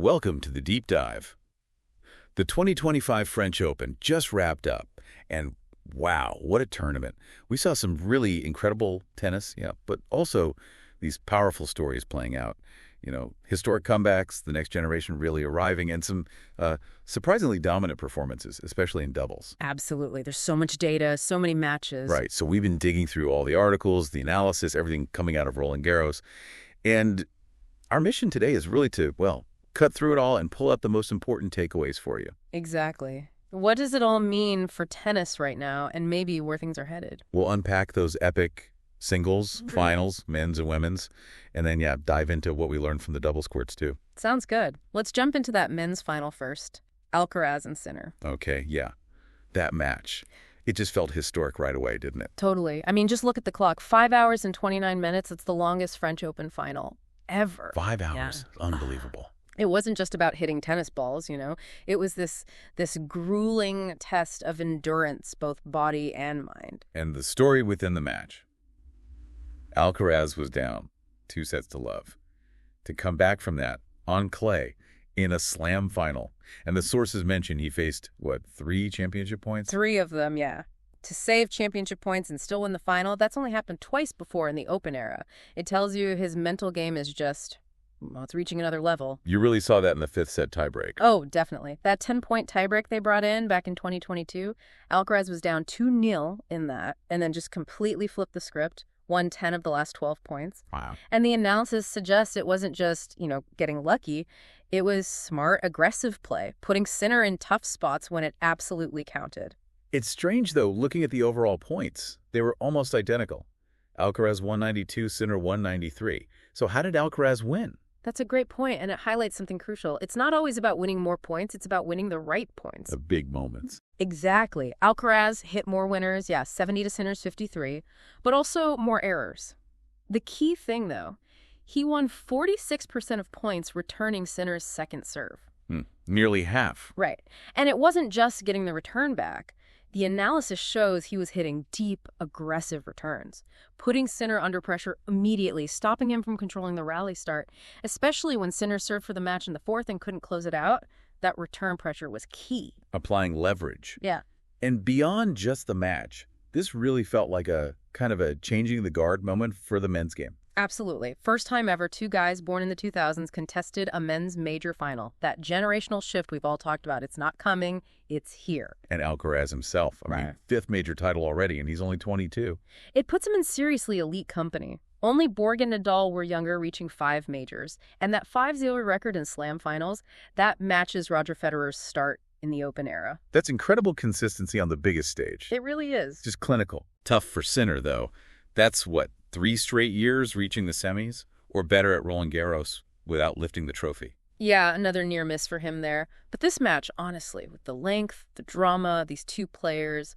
Welcome to the Deep Dive. The 2025 French Open just wrapped up, and wow, what a tournament. We saw some really incredible tennis, but also these powerful stories playing out. Historic comebacks, the next generation really arriving, and some surprisingly dominant performances, especially in doubles. Absolutely. There's so much data, so many matches. Right, so we've been digging through all the articles, the analysis, everything coming out of Roland Garros. And our mission today is really to, cut through it all and pull out the most important takeaways for you. Exactly. What does it all mean for tennis right now and maybe where things are headed? We'll unpack those epic singles, finals, men's and women's, and then, dive into what we learned from the doubles courts, too. Sounds good. Let's jump into that men's final first. Alcaraz and Sinner. Okay, that match. It just felt historic right away, didn't it? Totally. I mean, just look at the clock. 5 hours and 29 minutes. It's the longest French Open final ever. 5 hours. Yeah. Unbelievable. It wasn't just about hitting tennis balls, It was this grueling test of endurance, both body and mind. And the story within the match. Alcaraz was down 2-0. To come back from that on clay in a slam final. And the sources mentioned he faced, 3 championship points? 3 of them, yeah. To save championship points and still win the final, that's only happened twice before in the Open era. It tells you his mental game is just... it's reaching another level. You really saw that in the 5th set tiebreak. Oh, definitely. That 10-point tiebreak they brought in back in 2022, Alcaraz was down 2-0 in that, and then just completely flipped the script, won 10 of the last 12 points. Wow. And the analysis suggests it wasn't just, getting lucky. It was smart, aggressive play, putting Sinner in tough spots when it absolutely counted. It's strange, though, looking at the overall points. They were almost identical. Alcaraz 192, Sinner 193. So how did Alcaraz win? That's a great point, and it highlights something crucial. It's not always about winning more points. It's about winning the right points. The big moments. Exactly. Alcaraz hit more winners, 70 to Sinner's 53, but also more errors. The key thing, though, he won 46% of points returning Sinner's second serve. Nearly half. Right. And it wasn't just getting the return back. The analysis shows he was hitting deep, aggressive returns, putting Sinner under pressure immediately, stopping him from controlling the rally start, especially when Sinner served for the match in the 4th and couldn't close it out. That return pressure was key. Applying leverage. Yeah. And beyond just the match, this really felt like a kind of a changing the guard moment for the men's game. Absolutely. First time ever, 2 guys born in the 2000s contested a men's major final. That generational shift we've all talked about. It's not coming, it's here. And Alcaraz himself. I mean, 5th major title already, and he's only 22. It puts him in seriously elite company. Only Borg and Nadal were younger, reaching 5 majors. And that 5-0 record in slam finals, that matches Roger Federer's start in the Open era. That's incredible consistency on the biggest stage. It really is. Just clinical. Tough for Sinner, though. That's 3 straight years reaching the semis, or better at Roland Garros without lifting the trophy. Yeah, another near miss for him there. But this match, honestly, with the length, the drama, these 2 players,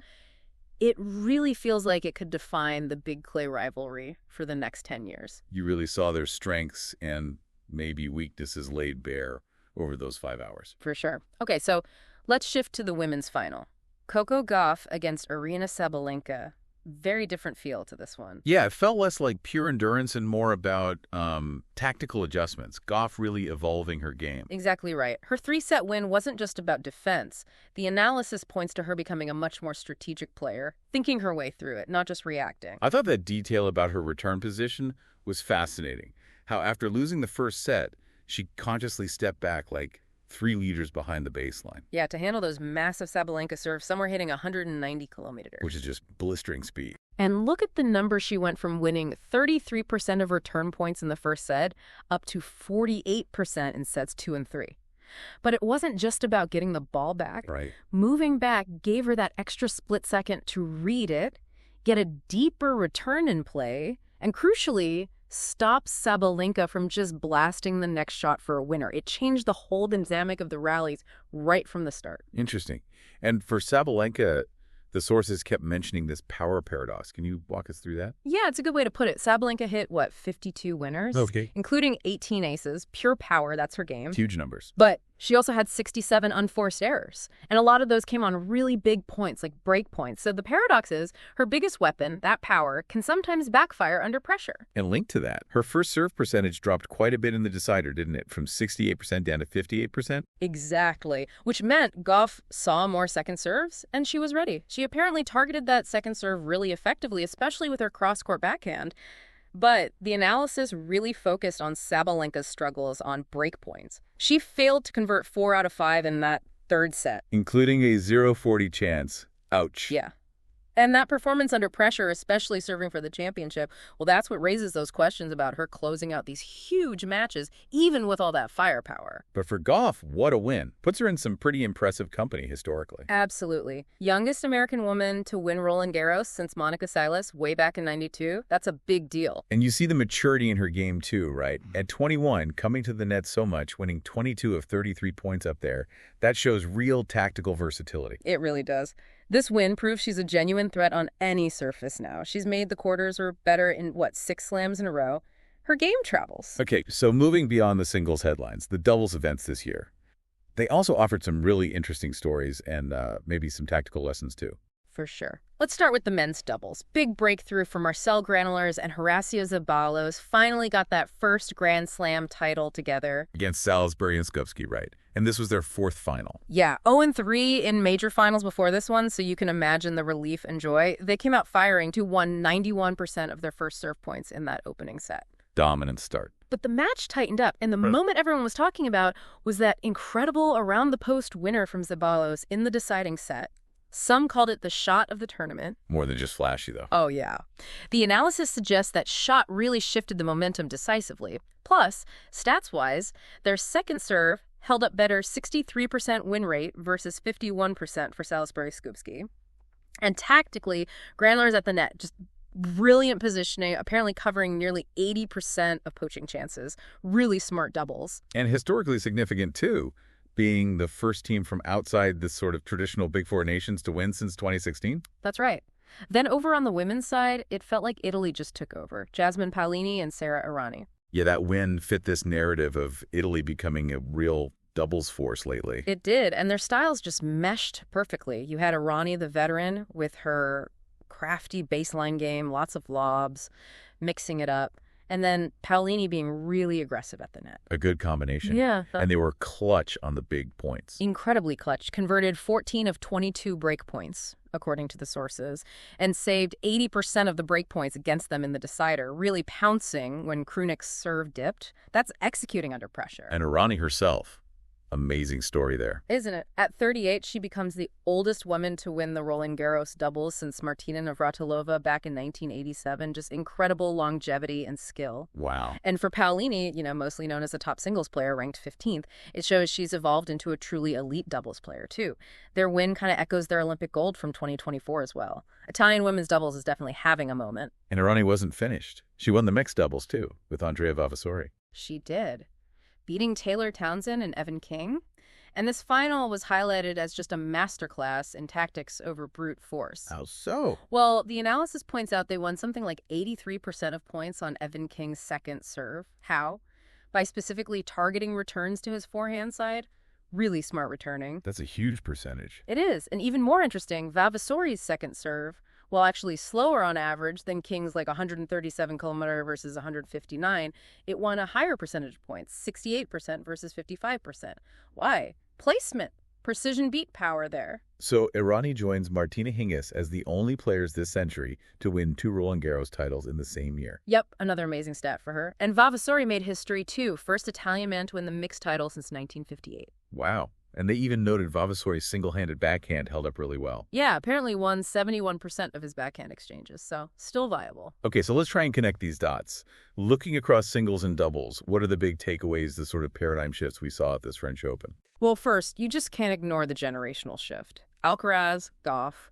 it really feels like it could define the big clay rivalry for the next 10 years. You really saw their strengths and maybe weaknesses laid bare over those 5 hours. For sure. Okay, so let's shift to the women's final. Coco Gauff against Aryna Sabalenka. Very different feel to this one. Yeah, it felt less like pure endurance and more about tactical adjustments. Gauff really evolving her game. Exactly right. Her 3-set win wasn't just about defense. The analysis points to her becoming a much more strategic player, thinking her way through it, not just reacting. I thought that detail about her return position was fascinating. How after losing the first set, she consciously stepped back like 3 liters behind the baseline. Yeah, to handle those massive Sabalenka serves, somewhere hitting 190 kilometers. Which is just blistering speed. And look at the number she went from winning 33% of return points in the first set up to 48% in sets 2 and 3. But it wasn't just about getting the ball back. Right. Moving back gave her that extra split second to read it, get a deeper return in play, and crucially, stops Sabalenka from just blasting the next shot for a winner. It changed the whole dynamic of the rallies right from the start. Interesting. And for Sabalenka, the sources kept mentioning this power paradox. Can you walk us through that? Yeah, it's a good way to put it. Sabalenka hit, 52 winners? Okay. Including 18 aces. Pure power, that's her game. Huge numbers. But She also had 67 unforced errors, and a lot of those came on really big points, like break points. So the paradox is, her biggest weapon, that power, can sometimes backfire under pressure. And linked to that, her first serve percentage dropped quite a bit in the decider, didn't it? From 68% down to 58%? Exactly, which meant Gauff saw more second serves, and she was ready. She apparently targeted that second serve really effectively, especially with her cross-court backhand. But the analysis really focused on Sabalenka's struggles on break points. She failed to convert 4 out of 5 in that third set. Including a 0-40 chance. Ouch. Yeah. And that performance under pressure, especially serving for the championship, well, that's what raises those questions about her closing out these huge matches, even with all that firepower. But for Gauff, what a win. Puts her in some pretty impressive company historically. Absolutely. Youngest American woman to win Roland Garros since Monica Seles way back in '92. That's a big deal. And you see the maturity in her game too, right? At 21, coming to the net so much, winning 22 of 33 points up there, that shows real tactical versatility. It really does. This win proves she's a genuine threat on any surface now. She's made the quarters or better in, 6 slams in a row. Her game travels. Okay, so moving beyond the singles headlines, the doubles events this year. They also offered some really interesting stories and maybe some tactical lessons too. For sure. Let's start with the men's doubles. Big breakthrough for Marcel Granollers and Horacio Zeballos. Finally got that first Grand Slam title together. Against Salisbury and Skupski, right? And this was their 4th final. Yeah, 0-3 in major finals before this one, so you can imagine the relief and joy. They came out firing to won 91% of their first serve points in that opening set. Dominant start. But the match tightened up, and the moment everyone was talking about was that incredible around-the-post winner from Zeballos in the deciding set. Some called it the shot of the tournament. More than just flashy, though. Oh, yeah. The analysis suggests that shot really shifted the momentum decisively. Plus, stats-wise, their second serve held up better 63% win rate versus 51% for Salisbury Skupski. And tactically, Granollers at the net, just brilliant positioning, apparently covering nearly 80% of poaching chances. Really smart doubles. And historically significant, too, being the first team from outside this sort of traditional Big Four nations to win since 2016? That's right. Then over on the women's side, it felt like Italy just took over. Jasmine Paolini and Sara Errani. Yeah, that win fit this narrative of Italy becoming a real doubles force lately. It did, and their styles just meshed perfectly. You had Errani, the veteran, with her crafty baseline game, lots of lobs, mixing it up. And then Paolini being really aggressive at the net. A good combination. Yeah. And they were clutch on the big points. Incredibly clutch. Converted 14 of 22 break points, according to the sources, and saved 80% of the break points against them in the decider, really pouncing when Krunick's serve dipped. That's executing under pressure. And Errani herself. Amazing story there. Isn't it? At 38, she becomes the oldest woman to win the Roland Garros doubles since Martina Navratilova back in 1987. Just incredible longevity and skill. Wow. And for Paolini, mostly known as a top singles player, ranked 15th, it shows she's evolved into a truly elite doubles player, too. Their win kind of echoes their Olympic gold from 2024 as well. Italian women's doubles is definitely having a moment. And Errani wasn't finished. She won the mixed doubles, too, with Andrea Vavasori. She did, beating Taylor Townsend and Evan King. And this final was highlighted as just a masterclass in tactics over brute force. How so? Well, the analysis points out they won something like 83% of points on Evan King's second serve. How? By specifically targeting returns to his forehand side. Really smart returning. That's a huge percentage. It is. And even more interesting, Vavasori's second serve, while actually slower on average than King's 137 kilometer versus 159, it won a higher percentage of points, 68% versus 55%. Why? Placement. Precision beat power there. So Errani joins Martina Hingis as the only players this century to win 2 Roland Garros titles in the same year. Yep, another amazing stat for her. And Vavasori made history too, first Italian man to win the mixed title since 1958. Wow. And they even noted Vavasori's single-handed backhand held up really well. Yeah, apparently won 71% of his backhand exchanges, so still viable. Okay, so let's try and connect these dots. Looking across singles and doubles, what are the big takeaways, the sort of paradigm shifts we saw at this French Open? Well, first, you just can't ignore the generational shift. Alcaraz, Gauff,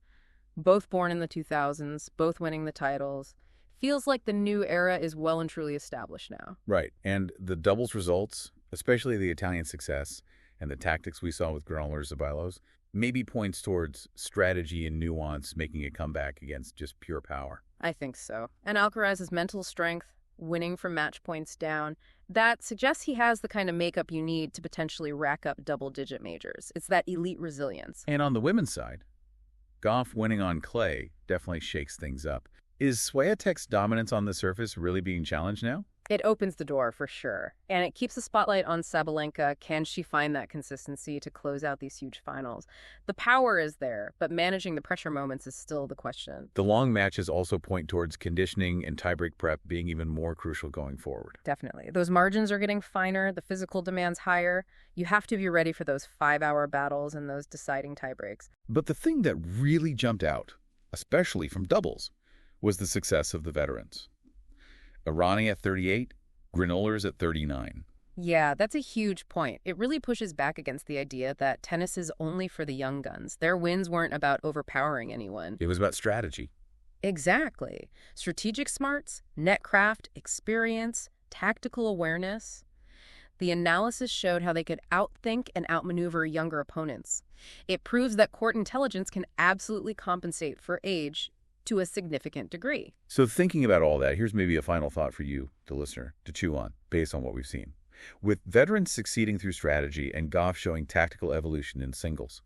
both born in the 2000s, both winning the titles. Feels like the new era is well and truly established now. Right, and the doubles results, especially the Italian success, and the tactics we saw with Granollers Zeballos, maybe points towards strategy and nuance making a comeback against just pure power. I think so. And Alcaraz's mental strength, winning from match points down. That suggests he has the kind of makeup you need to potentially rack up double-digit majors. It's that elite resilience. And on the women's side, Gauff winning on clay definitely shakes things up. Is Swiatek's dominance on the surface really being challenged now? It opens the door for sure, and it keeps the spotlight on Sabalenka. Can she find that consistency to close out these huge finals? The power is there, but managing the pressure moments is still the question. The long matches also point towards conditioning and tiebreak prep being even more crucial going forward. Definitely. Those margins are getting finer, the physical demand's higher. You have to be ready for those 5-hour battles and those deciding tiebreaks. But the thing that really jumped out, especially from doubles, was the success of the veterans. Errani at 38, Granollers at 39. Yeah, that's a huge point. It really pushes back against the idea that tennis is only for the young guns. Their wins weren't about overpowering anyone. It was about strategy. Exactly. Strategic smarts, netcraft, experience, tactical awareness. The analysis showed how they could outthink and outmaneuver younger opponents. It proves that court intelligence can absolutely compensate for age to a significant degree. So thinking about all that, here's maybe a final thought for you, the listener, to chew on, based on what we've seen. With veterans succeeding through strategy and Gauff showing tactical evolution in singles,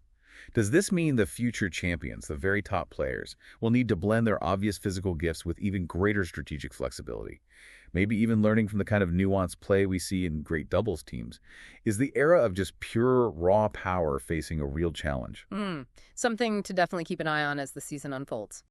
does this mean the future champions, the very top players, will need to blend their obvious physical gifts with even greater strategic flexibility? Maybe even learning from the kind of nuanced play we see in great doubles teams. Is the era of just pure, raw power facing a real challenge? Something to definitely keep an eye on as the season unfolds.